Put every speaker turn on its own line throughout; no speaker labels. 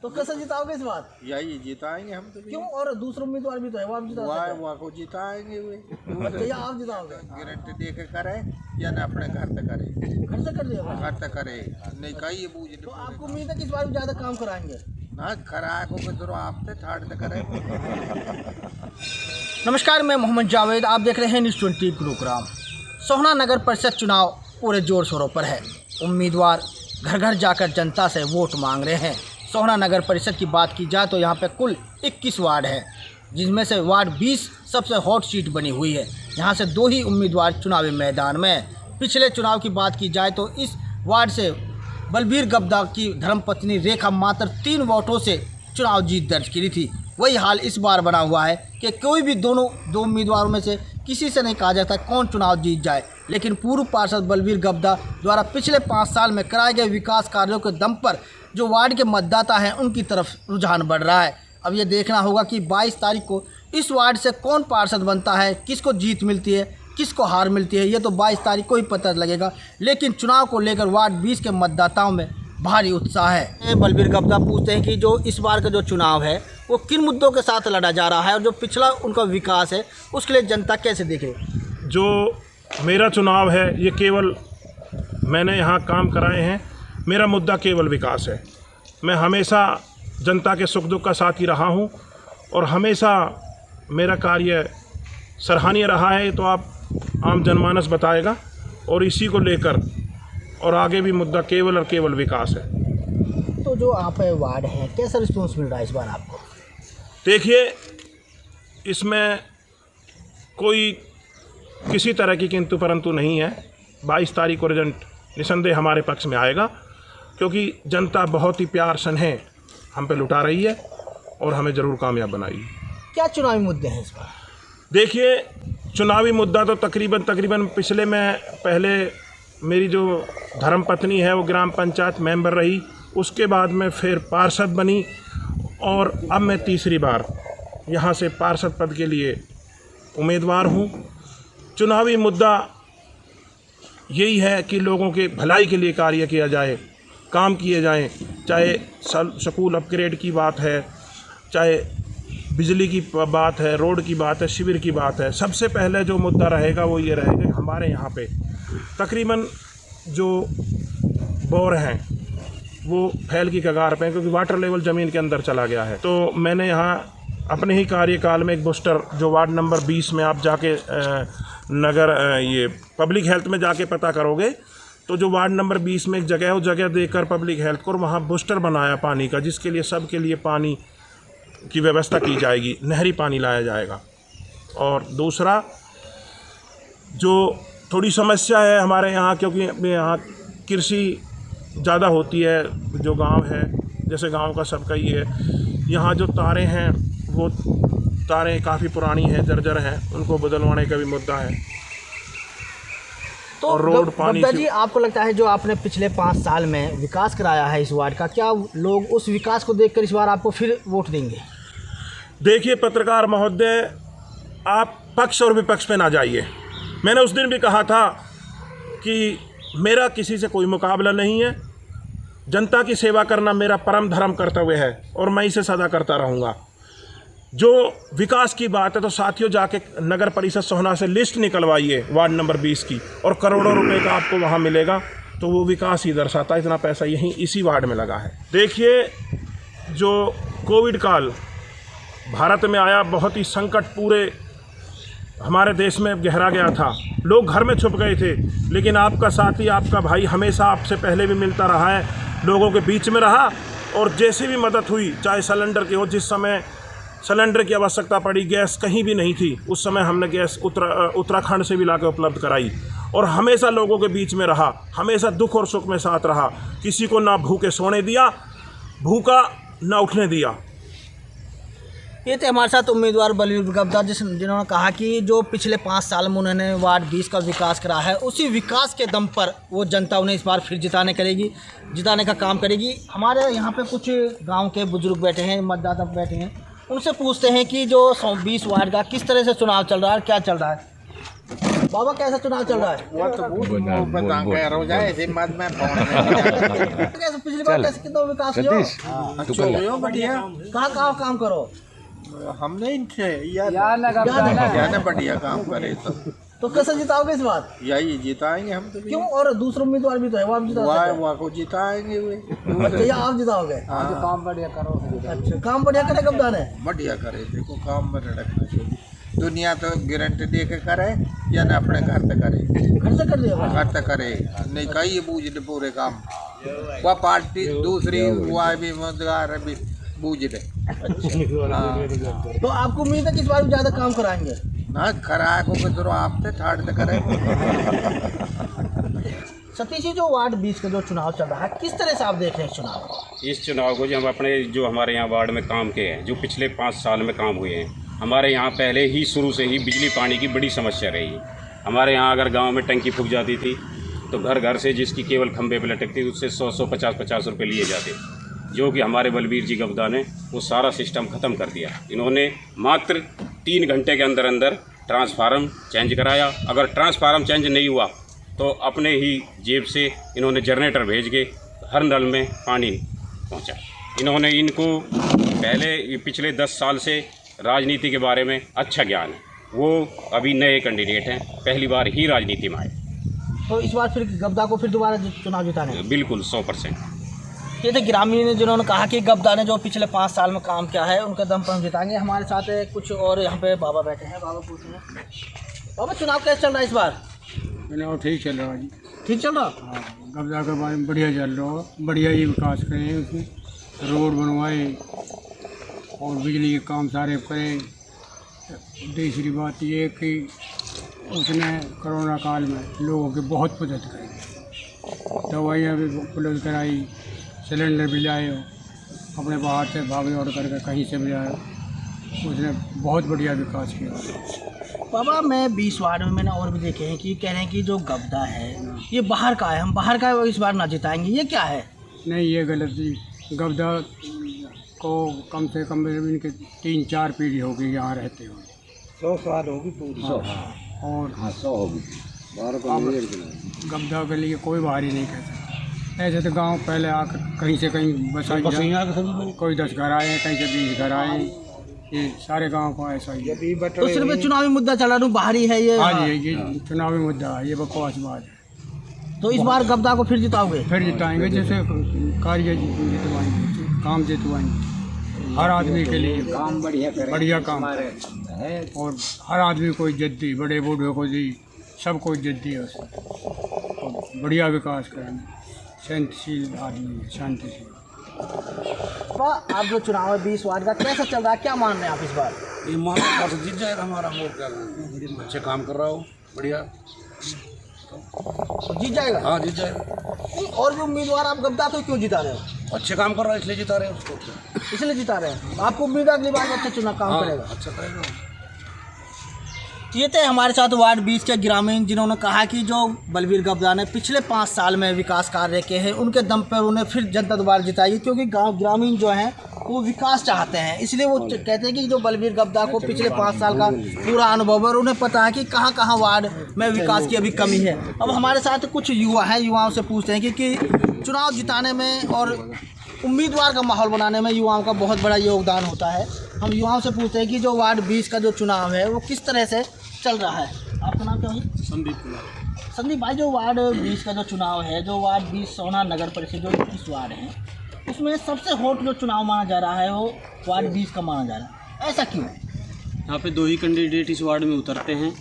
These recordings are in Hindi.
तो कैसे जिताओगे इस बार?
यही जिताएंगे हम तो।
क्यों? और दूसरे उम्मीदवार भी तो है, वो आप जिता सकते हैं।
वहाँ को जिताएंगे वे।
अच्छा, या आप जिताओगे?
गारंटी दे के करे या ना अपने घर तक करे।
घर से कर दिया?
घर तक करे नहीं कहीं बूझ।
तो आपको उम्मीद है कि इस बार भी ज्यादा काम कराएंगे?
ना कराए को तो आप पे ठाड़ तक करे।
नमस्कार, मैं मोहम्मद जावेद, आप देख रहे हैं न्यूज़ 20 गुरुग्राम। सोहना नगर परिषद चुनाव पूरे जोर शोरों पर है। उम्मीदवार घर घर जाकर जनता से वोट मांग रहे हैं। सोहना नगर परिषद की बात की जाए तो यहाँ पे कुल 21 वार्ड है, जिसमें से वार्ड 20 सबसे हॉट सीट बनी हुई है। यहाँ से 2 ही उम्मीदवार चुनावी मैदान में हैं। पिछले चुनाव की बात की जाए तो इस वार्ड से बलबीर गब्दा की धर्मपत्नी रेखा मात्र 3 वोटों से चुनाव जीत दर्ज की थी। वही हाल इस बार बना हुआ है कि कोई भी दो उम्मीदवारों में से किसी से नहीं कहा जाता कौन चुनाव जीत जाए, लेकिन पूर्व पार्षद बलबीर गब्दा द्वारा पिछले 5 साल में कराए गए विकास कार्यों के दम पर जो वार्ड के मतदाता हैं उनकी तरफ रुझान बढ़ रहा है। अब ये देखना होगा कि 22 तारीख को इस वार्ड से कौन पार्षद बनता है, किसको जीत मिलती है, किसको हार मिलती है, ये तो 22 तारीख को ही पता लगेगा। लेकिन चुनाव को लेकर वार्ड 20 के मतदाताओं में भारी उत्साह है। बलबीर गब्दा पूछते हैं कि जो इस बार का जो चुनाव है वो किन मुद्दों के साथ लड़ा जा रहा है और जो पिछला उनका विकास है उसके लिए जनता कैसे देखे।
जो मेरा चुनाव है ये केवल मैंने यहाँ काम कराए हैं, मेरा मुद्दा केवल विकास है। मैं हमेशा जनता के सुख दुख का साथ ही रहा हूँ और हमेशा मेरा कार्य सराहनीय रहा है। तो आप आम जनमानस बताएगा और इसी को लेकर और आगे भी मुद्दा केवल और केवल विकास है।
तो जो आप वार्ड है कैसा रिस्पॉन्स मिल रहा है इस बार आपको?
देखिए, इसमें कोई किसी तरह की किंतु परंतु नहीं है। 22 तारीख को रिजल्ट निसंदेह हमारे पक्ष में आएगा, क्योंकि जनता बहुत ही प्यार स्नेह हम पे लुटा रही है और हमें ज़रूर कामयाब बनाएगी।
क्या चुनावी मुद्दे हैं इस बार?
देखिए, चुनावी मुद्दा तो तकरीबन पिछले में पहले मेरी जो धर्मपत्नी है वो ग्राम पंचायत मेंबर रही, उसके बाद में फिर पार्षद बनी और अब मैं तीसरी बार यहाँ से पार्षद पद के लिए उम्मीदवार हूँ। चुनावी मुद्दा यही है कि लोगों के भलाई के लिए कार्य किया जाए, काम किए जाएं, चाहे स्कूल अपग्रेड की बात है, चाहे बिजली की बात है, रोड की बात है, शिविर की बात है। सबसे पहले जो मुद्दा रहेगा वो ये रहेगा, हमारे यहाँ पे तकरीबन जो बोर हैं वो फैल की कगार पे हैं, क्योंकि वाटर लेवल ज़मीन के अंदर चला गया है। तो मैंने यहाँ अपने ही कार्यकाल में एक बूस्टर जो वार्ड नंबर 20 में आप जाके ये पब्लिक हेल्थ में जाके पता करोगे तो जो वार्ड नंबर 20 में एक जगह है, वो जगह देकर पब्लिक हेल्थ को वहाँ बूस्टर बनाया पानी का, जिसके लिए सबके लिए पानी की व्यवस्था की जाएगी, नहरी पानी लाया जाएगा। और दूसरा जो थोड़ी समस्या है हमारे यहाँ, क्योंकि यहाँ कृषि ज़्यादा होती है, जो गांव है जैसे गांव का सबका ही है, यहाँ जो तारें हैं वो तारें काफ़ी पुरानी हैं, जर्जर हैं, उनको बदलवाने का भी मुद्दा है।
तो
और रोड पानी
गब्दा जी, आपको लगता है जो आपने पिछले 5 साल में विकास कराया है इस वार्ड का, क्या लोग उस विकास को देखकर इस बार आपको फिर वोट देंगे?
देखिए पत्रकार महोदय, आप पक्ष और विपक्ष पे ना जाइए। मैंने उस दिन भी कहा था कि मेरा किसी से कोई मुकाबला नहीं है, जनता की सेवा करना मेरा परम धर्म कर्तव्य है और मैं इसे सदा करता रहूँगा। जो विकास की बात है तो साथियों जाके नगर परिषद सोहना से लिस्ट निकलवाइए वार्ड नंबर 20 की, और करोड़ों रुपए का आपको वहाँ मिलेगा। तो वो विकास ही दर्शाता है, इतना पैसा यहीं इसी वार्ड में लगा है। देखिए, जो कोविड काल भारत में आया, बहुत ही संकट पूरे हमारे देश में गहरा गया था, लोग घर में छुप गए थे, लेकिन आपका साथी, आपका भाई हमेशा आपसे पहले भी मिलता रहा है, लोगों के बीच में रहा और जैसी भी मदद हुई, चाहे सिलेंडर की हो, जिस समय सिलेंडर की आवश्यकता पड़ी, गैस कहीं भी नहीं थी, उस समय हमने गैस उत्तराखंड से भी लाकर उपलब्ध कराई और हमेशा लोगों के बीच में रहा, हमेशा दुख और सुख में साथ रहा, किसी को ना भूखे सोने दिया, भूखा ना उठने दिया।
ये थे हमारे साथ उम्मीदवार बलबीर गब्दा, जिन्होंने कहा कि जो पिछले 5 साल में उन्होंने वार्ड 20 का विकास करा है, उसी विकास के दम पर वो जनता उन्हें इस बार फिर जिताने का काम करेगी। हमारे यहाँ पे कुछ गांव के बुजुर्ग बैठे हैं, मतदाता बैठे हैं, उनसे पूछते हैं कि जो 20 वार्ड का किस तरह से चुनाव चल रहा है, क्या चल रहा है। बाबा कैसा चुनाव चल रहा है?
वो तो बता कह रहा जाए ऐसे मत में फोन में
कैसे पिछली बार कैसे कितना विकास हुआ?
अच्छा हो बढ़िया
कहाँ काम करो?
हमने इनसे यार बढ़िया काम करे
तो कैसे जिताओगे इस बार?
यही जिताएंगे हम तो।
क्यों? और दूसरे उम्मीदवार भी तो है, वो आप जिता सकते हैं।
वाह को जिताएंगे वे।
अच्छा, या आप जिताओगे?
हाँ।
काम बढ़िया करो। अच्छा, काम बढ़िया करे कप्तान है?
बढ़िया करे, देखो काम में रखना चाहिए। दुनिया तो गारंटी दे के करे या ना अपने घर तक करे।
घर से कर दिया?
घर तक करे नहीं कहीं बूझ दे पूरे काम। वह पार्टी दूसरी वह भी मददगार भी बूझ दे।
तो आपको उम्मीद है कि इस बार भी ज्यादा काम कराएंगे?
ना खरा को तो आपसे ठाड़ दे करे।
सतीश जी, जो वार्ड 20 का जो चुनाव चल रहा है, किस तरह से आप देख रहे हैं चुनाव को?
इस चुनाव को जो हम अपने जो हमारे यहाँ वार्ड में काम किए हैं, जो पिछले 5 साल में काम हुए हैं, हमारे यहाँ पहले ही शुरू से ही बिजली पानी की बड़ी समस्या रही है। हमारे यहाँ अगर गांव में टंकी फूक जाती थी तो घर घर से जिसकी केवल खंभे पे लटकती थी उससे 100 50 रुपये लिए जाते, जो कि हमारे बलबीर जी गब्दा ने वो सारा सिस्टम ख़त्म कर दिया। इन्होंने मात्र 3 घंटे के अंदर अंदर ट्रांसफार्मर चेंज कराया। अगर ट्रांसफार्मर चेंज नहीं हुआ तो अपने ही जेब से इन्होंने जनरेटर भेज के हर नल में पानी पहुंचा। इन्होंने इनको पहले पिछले 10 साल से राजनीति के बारे में अच्छा ज्ञान है। वो अभी नए कैंडिडेट हैं, पहली बार ही राजनीति में आए।
तो इस बार फिर गब्दा को फिर दोबारा चुनाव जिताने?
बिल्कुल 100%।
ये थे ग्रामीण जिन्होंने कहा कि गब्दा ने जो पिछले 5 साल में काम किया है उनके दम पर हम जिताएंगे। हमारे साथ कुछ और यहाँ पे बाबा बैठे हैं, बाबा पूछते हैं। बाबा, चुनाव कैसे चल रहा है इस बार?
चुनाव ठीक चल रहा है जी।
ठीक चल रहा?
हाँ, कब्जा के बारे में बढ़िया चल रहा है। बढ़िया ही विकास करें, उसमें रोड बनवाए और बिजली के काम सारे करें। दूसरी बात ये कि उसने कोरोना काल में लोगों की बहुत मदद करी, दवाइयाँ भी उपलब्ध कराई, सिलेंडर भी लाए, अपने बाहर से भाभी और करके कहीं से भी लाए। उसने बहुत बढ़िया विकास किया।
बाबा, मैं 20 वार्ड में मैंने और भी देखे हैं कि कह रहे हैं कि जो गब्दा है ये बाहर का है, हम बाहर का है, वो इस बार ना जिताएंगे। ये क्या है?
नहीं, ये गलत जी। गब्दा को कम से कम इनके 3-4 पीढ़ी होगी यहाँ रहते हुए।
100 साल होगी पूरी।
और
100 होगी।
गब्दा के लिए कोई बाहरी नहीं कह सकता। ऐसे तो गांव पहले आकर कहीं से कहीं बसा, कोई 10 घर आए, कहीं से 20 घर आए। ये सारे गांव को ऐसा ही है।
तो सिर्फ ये चुनावी मुद्दा चला रहा, बाहरी है ये?
हाँ जी, ये चुनावी मुद्दा है, ये बकवास बात है।
तो इस बार गब्दा को फिर जिताओगे?
फिर जिताएंगे, जैसे कार्य जितवाएंगे, काम जितवाएंगे। हर आदमी के लिए काम बढ़िया काम और हर आदमी को इज्जत दी, बड़े बूढ़े को दी, सबको इज्जत दी है। और बढ़िया विकास करेंगे। शांतिशील आदमी है, शांतिशील।
आप जो चुनाव है 20 वार्ड का कैसा चल रहा है, क्या मान रहे हैं आप इस बार?
ये मान से जीत जाएगा हमारा मोर्चा। अच्छे काम कर रहा हो, बढ़िया।
तो जीत जाएगा?
हाँ, जीत जाएगा।
नहीं, और भी उम्मीदवार आप गब्दा को क्यों जिता रहे हो?
अच्छे काम कर रहा है इसलिए जिता रहे हैं उसको।
इसलिए जिता रहे हैं? आपको उम्मीद है अगली बार अच्छा चुनाव काम करेगा?
अच्छा करेगा।
ये थे हमारे साथ वार्ड 20 के ग्रामीण जिन्होंने कहा कि जो बलबीर गब्दा ने पिछले 5 साल में विकास कार्य किए हैं उनके दम पर उन्हें फिर जनता दोबारा जिताई, क्योंकि गांव ग्रामीण जो हैं वो विकास चाहते हैं। इसलिए वो कहते हैं कि जो बलबीर गब्दा को पिछले 5 साल का पूरा अनुभव है और उन्हें पता है कि कहाँ कहाँ वार्ड में विकास की अभी कमी है। अब हमारे साथ कुछ युवा हैं, युवाओं से पूछते हैं कि चुनाव जिताने में और उम्मीदवार का माहौल बनाने में युवाओं का बहुत बड़ा योगदान होता है। हम युवाओं से पूछते हैं कि जो वार्ड 20 का जो चुनाव है वो किस तरह से चल रहा है। आपका नाम क्या है?
संदीप कुमार।
संदीप भाई, जो वार्ड 20 का जो चुनाव है, जो वार्ड 20 सोहना नगर परिषद जो 21 वार्ड है, उसमें सबसे हॉट जो चुनाव माना जा रहा है वो वार्ड 20 का माना जा रहा है, ऐसा क्यों?
यहाँ पे 2 ही कैंडिडेट इस वार्ड में उतरते हैं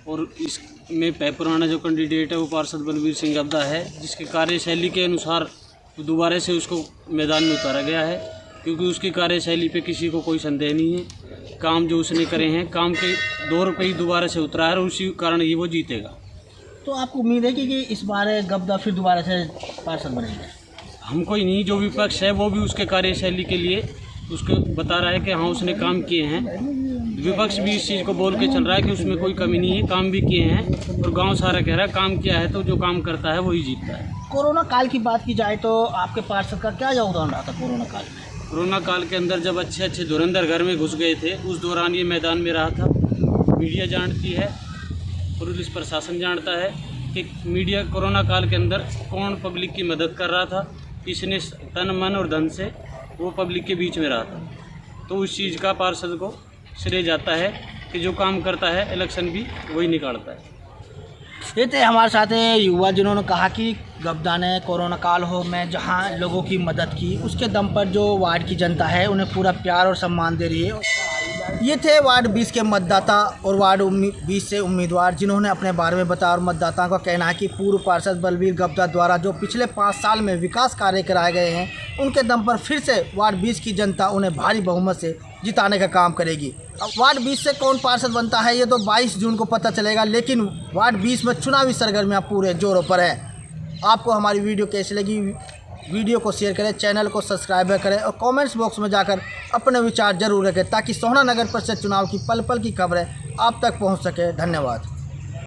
और इसमें पुराना जो कैंडिडेट है वो पार्षद बलबीर सिंह गब्दा है, जिसके कार्यशैली के अनुसार दोबारा से उसको मैदान में उतारा गया है, क्योंकि उसकी कार्यशैली पे किसी को कोई संदेह नहीं है। काम जो उसने करे हैं, काम के दौर पे ही दोबारा से उतरा है और उसी कारण ही वो जीतेगा।
तो आपको उम्मीद है कि इस बार गब्दा फिर दोबारा से पार्षद बनेंगे?
हमको ही नहीं, जो विपक्ष है वो भी उसके कार्यशैली के लिए उसको बता रहा है कि हाँ उसने काम किए हैं। विपक्ष भी इस चीज़ को बोल के चल रहा है कि उसमें कोई कमी नहीं है, काम भी किए हैं और गांव सारा कह रहा है काम किया है, तो जो काम करता है वही जीतता है।
कोरोना काल की बात की जाए तो आपके पार्षद का क्या योगदान रहा था कोरोना काल में?
कोरोना काल के अंदर जब अच्छे अच्छे धुरंधर घर में घुस गए थे, उस दौरान ये मैदान में रहा था। मीडिया जानती है पुलिस प्रशासन जानता है कि मीडिया कोरोना काल के अंदर कौन पब्लिक की मदद कर रहा था, किसने तन मन और धन से वो पब्लिक के बीच में रहा था। तो उस चीज़ का पार्षद को श्रेय जाता है कि जो काम करता है इलेक्शन भी वही निकालता है।
ये थे हमारे साथ युवा जिन्होंने कहा कि गब्दा ने कोरोना काल हो में जहां लोगों की मदद की, उसके दम पर जो वार्ड की जनता है उन्हें पूरा प्यार और सम्मान दे रही है। ये थे वार्ड 20 के मतदाता और वार्ड 20 से उम्मीदवार जिन्होंने अपने बारे में बताया। और मतदाताओं का कहना है कि पूर्व पार्षद बलबीर गब्दा द्वारा जो पिछले 5 साल में विकास कार्य कराए गए हैं, उनके दम पर फिर से वार्ड 20 की जनता उन्हें भारी बहुमत से जिताने का काम करेगी। अब वार्ड 20 से कौन पार्षद बनता है ये तो 22 जून को पता चलेगा, लेकिन वार्ड 20 में चुनावी सरगर्मियां पूरे जोरों पर हैं। आपको हमारी वीडियो कैसी लगी? वीडियो को शेयर करें, चैनल को सब्सक्राइब करें और कमेंट्स बॉक्स में जाकर अपने विचार जरूर रखें ताकि सोहना नगर परिषद चुनाव की पल पल की खबरें आप तक पहुंच सके। धन्यवाद।